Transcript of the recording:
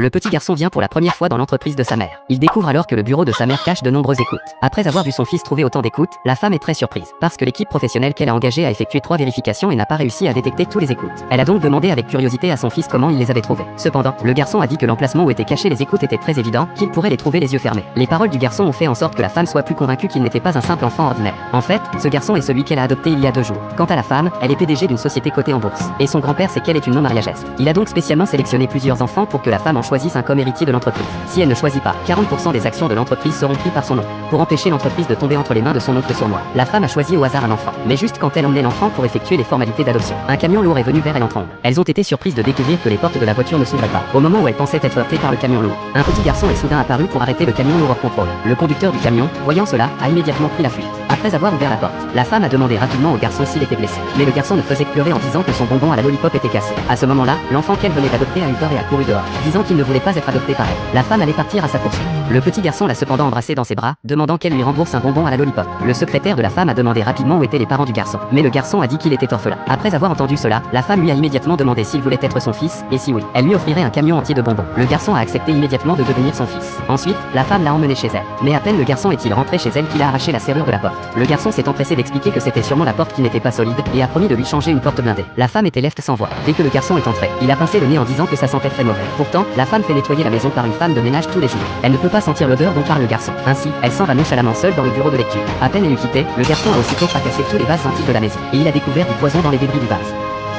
Le petit garçon vient pour la première fois dans l'entreprise de sa mère. Il découvre alors que le bureau de sa mère cache de nombreuses écoutes. Après avoir vu son fils trouver autant d'écoutes, la femme est très surprise, parce que l'équipe professionnelle qu'elle a engagée a effectué 3 vérifications et n'a pas réussi à détecter tous les écoutes. Elle a donc demandé avec curiosité à son fils comment il les avait trouvées. Cependant, le garçon a dit que l'emplacement où étaient cachées les écoutes était très évident, qu'il pourrait les trouver les yeux fermés. Les paroles du garçon ont fait en sorte que la femme soit plus convaincue qu'il n'était pas un simple enfant ordinaire. En fait, ce garçon est celui qu'elle a adopté il y a 2 jours. Quant à la femme, elle est PDG d'une société cotée en bourse. Et son grand-père sait qu'elle est une non-mariagiste. Il a donc spécialement sélectionné plusieurs enfants pour que la femme en choisisse un comme héritier de l'entreprise. Si elle ne choisit pas, 40% des actions de l'entreprise seront prises par son oncle. Pour empêcher l'entreprise de tomber entre les mains de son oncle sournois, la femme a choisi au hasard un enfant. Mais juste quand elle emmenait l'enfant pour effectuer les formalités d'adoption, un camion lourd est venu vers elle en trombe. Elles ont été surprises de découvrir que les portes de la voiture ne s'ouvraient pas. Au moment où elle pensait être heurtée par le camion lourd, un petit garçon est soudain apparu pour arrêter le camion lourd hors contrôle. Le conducteur du camion, voyant cela, a immédiatement pris la fuite. Après avoir ouvert la porte, la femme a demandé rapidement au garçon s'il était blessé. Mais le garçon ne faisait que pleurer en disant que son bonbon à la lollipop était cassé. À ce moment-là, l'enfant qu'elle venait d'adopter a eu peur et a couru dehors, disant qu'il ne voulait pas être adopté par elle. La femme allait partir à sa poursuite. Le petit garçon l'a cependant embrassé dans ses bras, demandant qu'elle lui rembourse un bonbon à la lollipop. Le secrétaire de la femme a demandé rapidement où étaient les parents du garçon. Mais le garçon a dit qu'il était orphelin. Après avoir entendu cela, la femme lui a immédiatement demandé s'il voulait être son fils, et si oui, elle lui offrirait un camion entier de bonbons. Le garçon a accepté immédiatement de devenir son fils. Ensuite, la femme l'a emmené chez elle. Mais à peine le garçon est-il rentré chez elle qu'il a arraché la serrure de la porte. Le garçon s'est empressé d'expliquer que c'était sûrement la porte qui n'était pas solide, et a promis de lui changer une porte blindée. La femme était leste sans voix. Dès que le garçon est entré, il a pincé le nez en disant que ça sentait très mauvais. Pourtant, la femme fait nettoyer la maison par une femme de ménage tous les jours. Elle ne peut pas sentir l'odeur dont parle le garçon. Ainsi, elle s'en va nonchalamment seule dans le bureau de lecture. À peine elle eut quitté, le garçon a aussitôt fracassé tous les vases antiques de la maison, et il a découvert du poison dans les débris du vase.